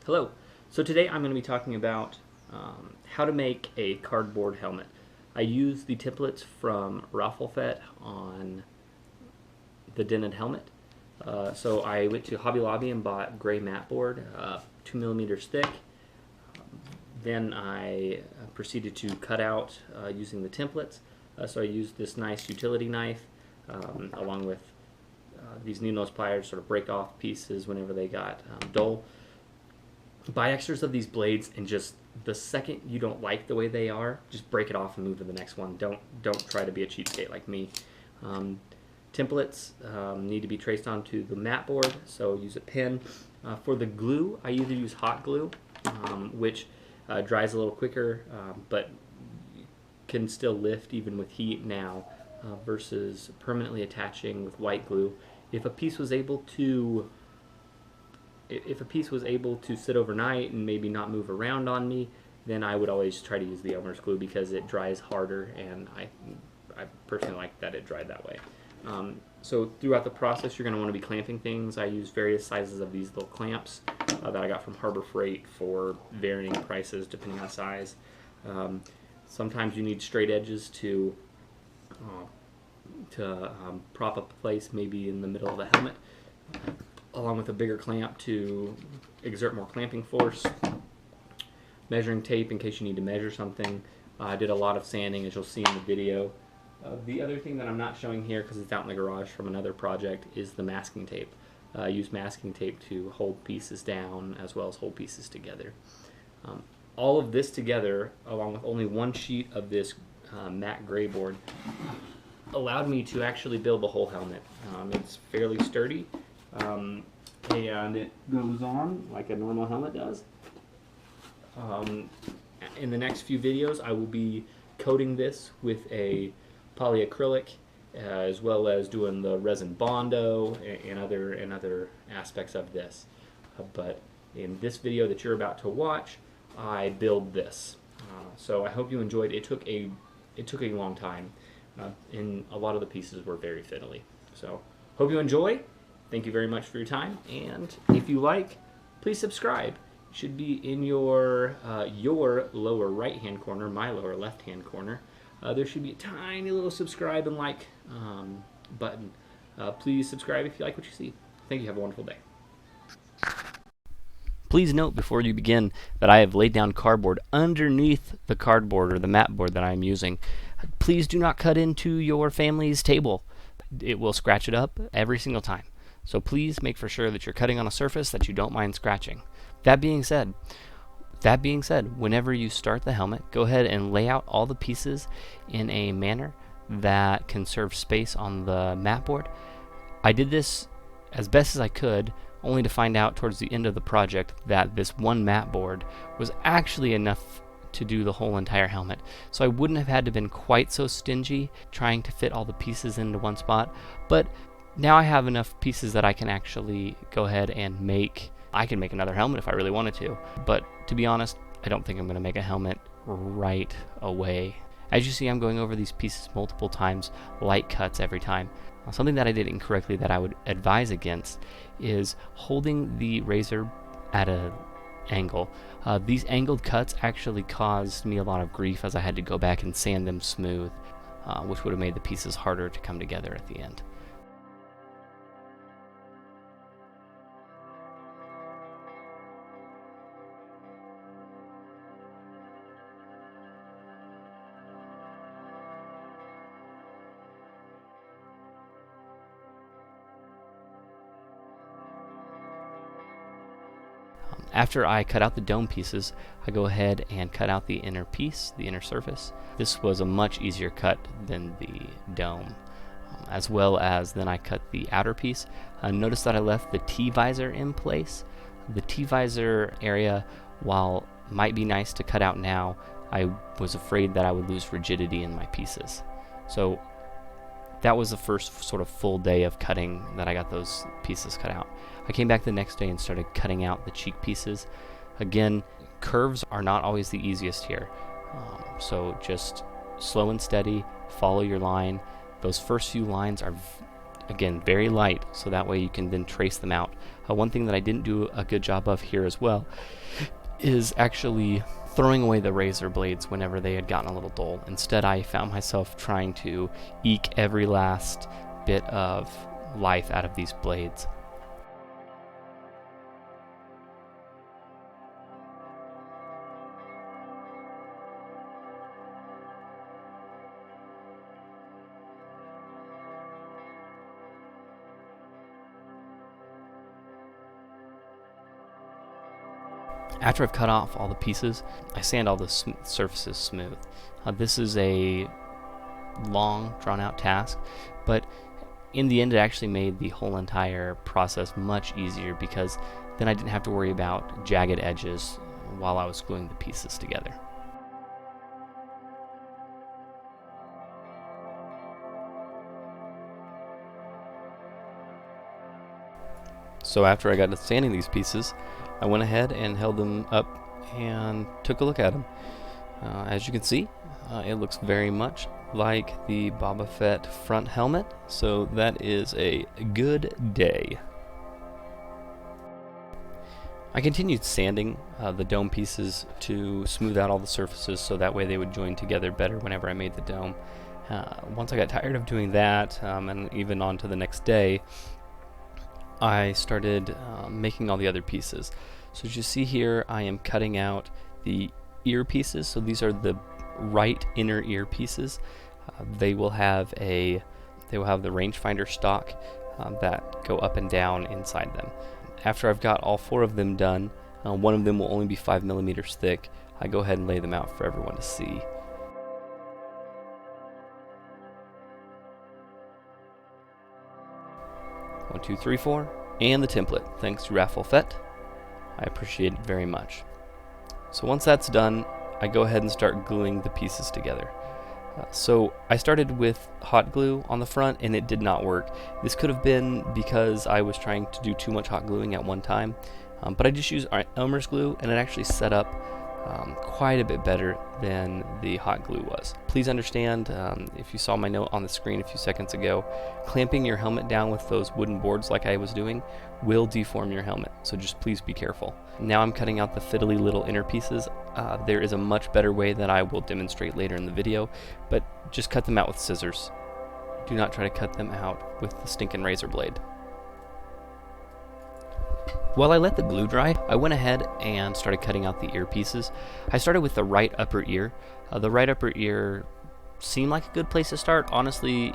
Hello. So today I'm going to be talking about how to make a cardboard helmet. I use the templates from Boba Fett on the dented helmet. So I went to Hobby Lobby and bought gray mat board, 2 millimeters thick. Then I proceeded to cut out using the templates. So I used this nice utility knife along with these needle-nose pliers to sort of break off pieces whenever they got dull. Buy extras of these blades, and just the second you don't like the way they are, just break it off and move to the next one. Don't try to be a cheapskate like me. Templates need to be traced onto the mat board, so use a pen. For the glue, I either use hot glue, which dries a little quicker, but can still lift even with heat now, versus permanently attaching with white glue. If a piece was able to sit overnight and maybe not move around on me, then I would always try to use the owner's glue because it dries harder, and I personally like that it dried that way. So throughout the process, you're going to want to be clamping things. I use various sizes of these little clamps that I got from Harbor Freight for varying prices depending on size. Sometimes you need straight edges to prop up a place, maybe in the middle of the helmet, along with a bigger clamp to exert more clamping force. Measuring tape in case you need to measure something. I did a lot of sanding, as you'll see in the video. The other thing that I'm not showing here because it's out in the garage from another project is the masking tape. I use masking tape to hold pieces down as well as hold pieces together. All of this together, along with only one sheet of this matte gray board, allowed me to actually build the whole helmet. It's fairly sturdy, and it goes on like a normal helmet does. In the next few videos, I will be coating this with a polyacrylic, as well as doing the resin bondo and other aspects of this. But in this video that you're about to watch, I build this. So I hope you enjoyed. It took a long time, and a lot of the pieces were very fiddly. So hope you enjoy. Thank you very much for your time, and if you like, please subscribe. It should be in your lower right hand corner, my lower left hand corner. There should be a tiny little subscribe and like button. Please subscribe if you like what you see. Thank you. Have a wonderful day. Please note before you begin that I have laid down cardboard underneath the cardboard or the mat board that I am using. Please do not cut into your family's table. It will scratch it up every single time. So please make for sure that you're cutting on a surface that you don't mind scratching. That being said, whenever you start the helmet, go ahead and lay out all the pieces in a manner that can serve space on the mat board. I did this as best as I could, only to find out towards the end of the project that this one mat board was actually enough to do the whole entire helmet. So I wouldn't have had to been quite so stingy trying to fit all the pieces into one spot, but now I have enough pieces that I can actually go ahead and make another helmet if I really wanted to. But to be honest, I don't think I'm going to make a helmet right away. As you see, I'm going over these pieces multiple times, light cuts every time. Something that I did incorrectly that I would advise against is holding the razor at an angle. These angled cuts actually caused me a lot of grief as I had to go back and sand them smooth, which would have made the pieces harder to come together at the end. After I cut out the dome pieces, I go ahead and cut out the inner piece, the inner surface. This was a much easier cut than the dome. As well as then I cut the outer piece. Notice that I left the T-visor in place. The T-visor area, while might be nice to cut out now, I was afraid that I would lose rigidity in my pieces. So that was the first sort of full day of cutting that I got those pieces cut out. I came back the next day and started cutting out the cheek pieces. Again, curves are not always the easiest here. So just slow and steady, follow your line. Those first few lines are again, very light, so that way you can then trace them out. One thing that I didn't do a good job of here as well is actually throwing away the razor blades whenever they had gotten a little dull. Instead, I found myself trying to eke every last bit of life out of these blades. After I've cut off all the pieces, I sand all the surfaces smooth. This is a long, drawn-out task, but in the end it actually made the whole entire process much easier, because then I didn't have to worry about jagged edges while I was gluing the pieces together. So after I got to sanding these pieces, I went ahead and held them up and took a look at them. As you can see, it looks very much like the Boba Fett front helmet, so that is a good day. I continued sanding the dome pieces to smooth out all the surfaces, so that way they would join together better whenever I made the dome. Once I got tired of doing that, and even on to the next day, I started making all the other pieces. So as you see here, I am cutting out the ear pieces. So these are the right inner ear pieces. They will have the rangefinder stock that go up and down inside them. After I've got all 4 of them done, one of them will only be 5 millimeters thick. I go ahead and lay them out for everyone to see. One, two, three, 4, and the template. Thanks to Boba Fett. I appreciate it very much. So once that's done, I go ahead and start gluing the pieces together. So I started with hot glue on the front, and it did not work. This could have been because I was trying to do too much hot gluing at one time, but I just used Elmer's glue, and it actually set up quite a bit better than the hot glue was. Please understand, if you saw my note on the screen a few seconds ago, clamping your helmet down with those wooden boards like I was doing will deform your helmet, so just please be careful. Now I'm cutting out the fiddly little inner pieces. There is a much better way that I will demonstrate later in the video, but just cut them out with scissors. Do not try to cut them out with the stinking razor blade. While I let the glue dry, I went ahead and started cutting out the ear pieces. I started with the right upper ear. The right upper ear seemed like a good place to start. Honestly,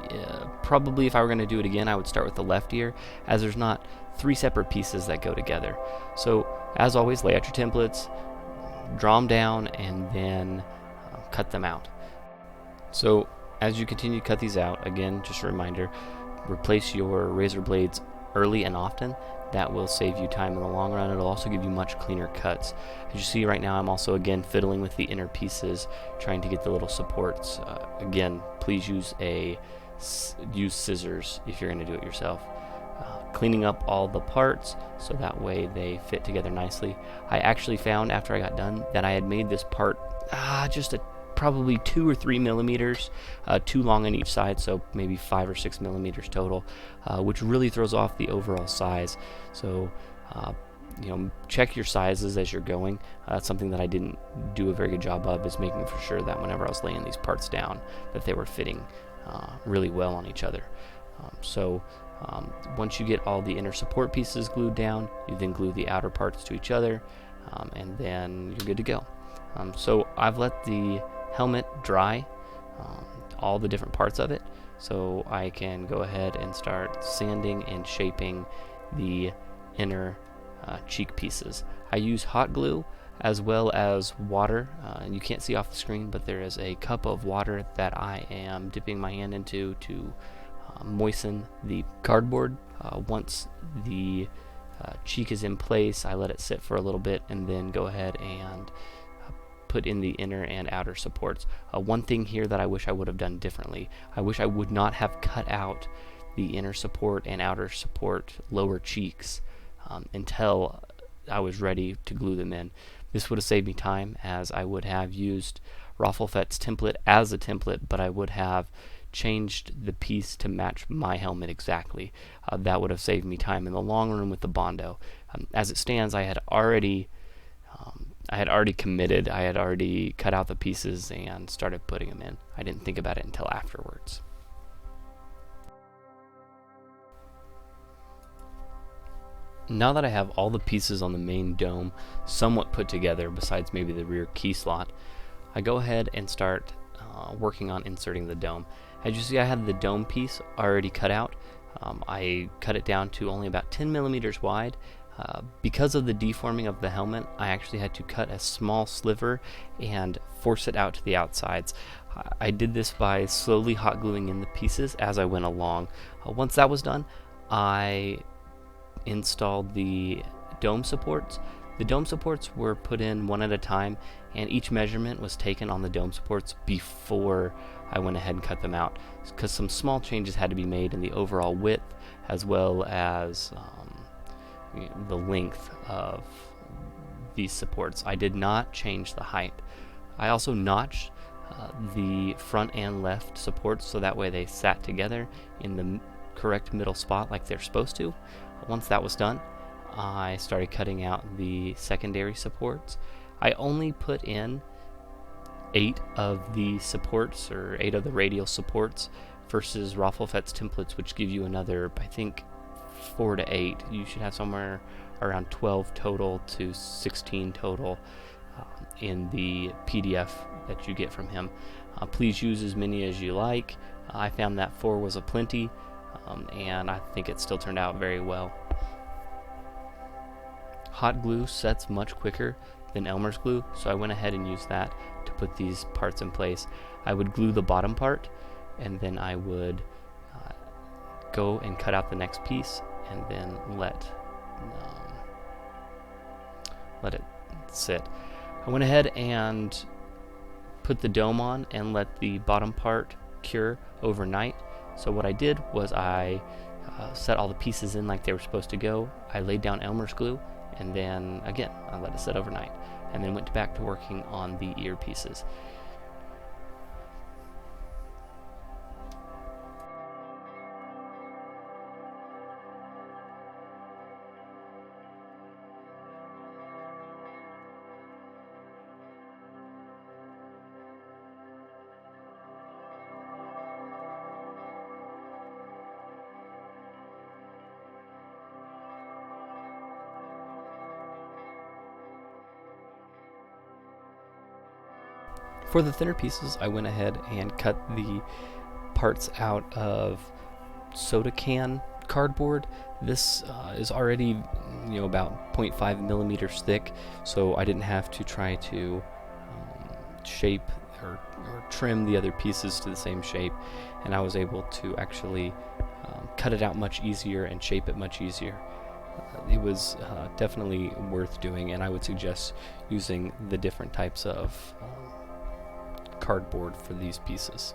probably if I were going to do it again, I would start with the left ear, as there's not 3 separate pieces that go together. So, as always, lay out your templates, draw them down, and then cut them out. So, as you continue to cut these out, again, just a reminder, replace your razor blades early and often. That will save you time in the long run. It'll also give you much cleaner cuts. As you see right now, I'm also again fiddling with the inner pieces, trying to get the little supports. Again, please use scissors if you're going to do it yourself. Cleaning up all the parts so that way they fit together nicely. I actually found after I got done that I had made this part just probably 2 or 3 millimeters too long on each side, so maybe 5 or 6 millimeters total, which really throws off the overall size. So check your sizes as you're going. That's something that I didn't do a very good job of, is making for sure that whenever I was laying these parts down that they were fitting really well on each other. Once you get all the inner support pieces glued down, you then glue the outer parts to each other, and then you're good to go. So I've let the helmet dry, all the different parts of it, so I can go ahead and start sanding and shaping the inner cheek pieces. I use hot glue as well as water. You can't see off the screen, but there is a cup of water that I am dipping my hand into to moisten the cardboard. Once the cheek is in place, I let it sit for a little bit and then go ahead and put in the inner and outer supports. One thing here that I wish I would have done differently, I wish I would not have cut out the inner support and outer support lower cheeks until I was ready to glue them in. This would have saved me time, as I would have used Boba Fett's template as a template, but I would have changed the piece to match my helmet exactly. That would have saved me time in the long run with the Bondo. As it stands, I had already committed. I had already cut out the pieces and started putting them in. I didn't think about it until afterwards. Now that I have all the pieces on the main dome somewhat put together, besides maybe the rear key slot, I go ahead and start working on inserting the dome. As you see, I had the dome piece already cut out. I cut it down to only about 10 millimeters wide. Because of the deforming of the helmet, I actually had to cut a small sliver and force it out to the outsides. I did this by slowly hot gluing in the pieces as I went along. Once that was done, I installed the dome supports. The dome supports were put in one at a time, and each measurement was taken on the dome supports before I went ahead and cut them out, because some small changes had to be made in the overall width as well as the length of these supports. I did not change the height. I also notched the front and left supports so that way they sat together in the correct middle spot like they're supposed to. Once that was done, I started cutting out the secondary supports. I only put in 8 of the supports, or 8 of the radial supports, versus Raffle Fett's templates, which give you another, I think, 4 to 8. You should have somewhere around 12 total to 16 total in the PDF that you get from him. Please use as many as you like. I found that 4 was a plenty, and I think it still turned out very well. Hot glue sets much quicker than Elmer's glue, so I went ahead and used that to put these parts in place. I would glue the bottom part, and then I would go and cut out the next piece, and then let it sit. I went ahead and put the dome on and let the bottom part cure overnight. So what I did was I set all the pieces in like they were supposed to go. I laid down Elmer's glue, and then again I let it sit overnight, and then went back to working on the ear pieces. For the thinner pieces, I went ahead and cut the parts out of soda can cardboard. This is already, about 0.5 millimeters thick, so I didn't have to try to shape or trim the other pieces to the same shape, and I was able to actually cut it out much easier and shape it much easier. It was definitely worth doing, and I would suggest using the different types of cardboard for these pieces.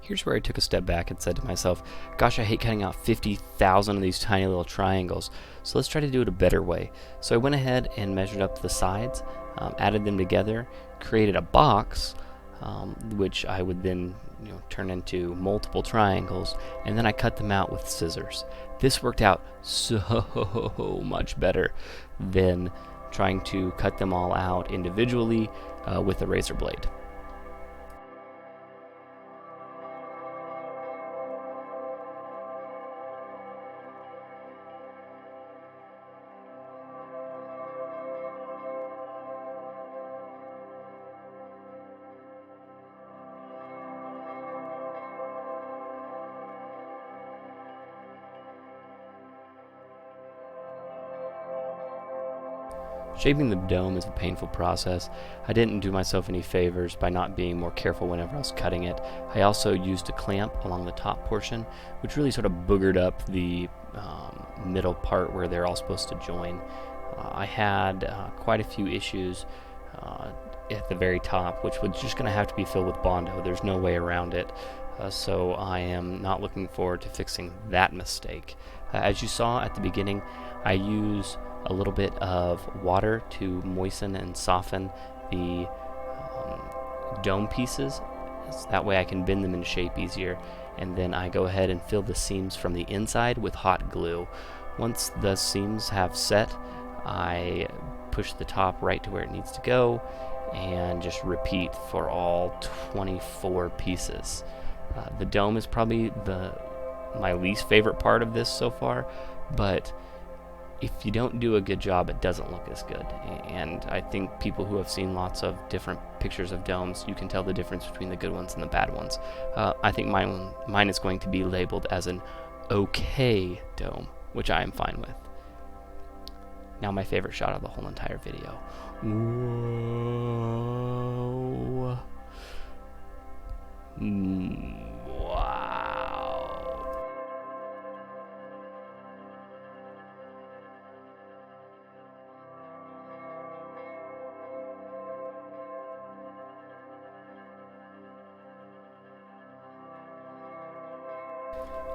Here's where I took a step back and said to myself, gosh, I hate cutting out 50,000 of these tiny little triangles, so let's try to do it a better way. So I went ahead and measured up the sides, added them together, created a box, which I would then turn into multiple triangles, and then I cut them out with scissors. This worked out so much better than trying to cut them all out individually with a razor blade. Shaping the dome is a painful process. I didn't do myself any favors by not being more careful whenever I was cutting it. I also used a clamp along the top portion, which really sort of boogered up the middle part where they're all supposed to join. I had quite a few issues at the very top, which was just going to have to be filled with Bondo. There's no way around it. So I am not looking forward to fixing that mistake. As you saw at the beginning, I use a little bit of water to moisten and soften the dome pieces. So that way I can bend them into shape easier. And then I go ahead and fill the seams from the inside with hot glue. Once the seams have set, I push the top right to where it needs to go and just repeat for all 24 pieces. The dome is probably my least favorite part of this so far, but if you don't do a good job, it doesn't look as good. And I think people who have seen lots of different pictures of domes, you can tell the difference between the good ones and the bad ones. I think mine is going to be labeled as an okay dome, which I am fine with. Now my favorite shot of the whole entire video. Whoa. Wow.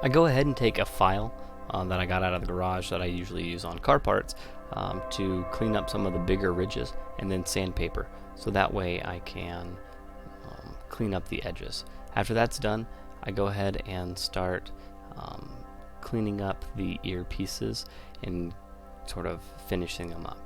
I go ahead and take a file that I got out of the garage that I usually use on car parts to clean up some of the bigger ridges, and then sandpaper, so that way I can clean up the edges. After that's done, I go ahead and start cleaning up the ear pieces and sort of finishing them up.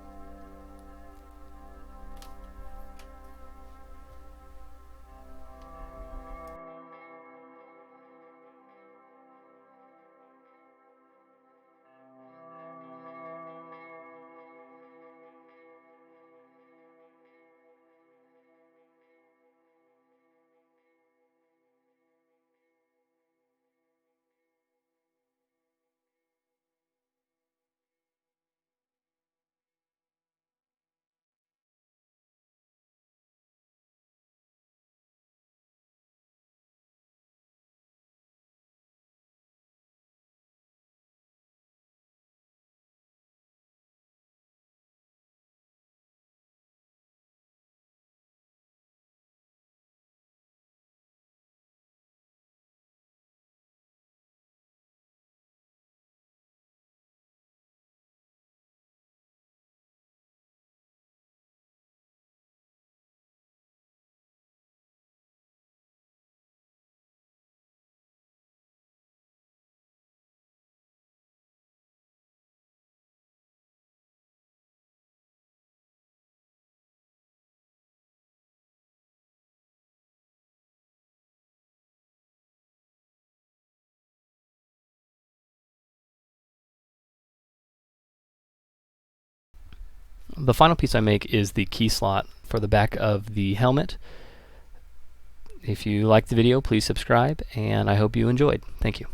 The final piece I make is the key slot for the back of the helmet. If you liked the video, please subscribe, and I hope you enjoyed. Thank you.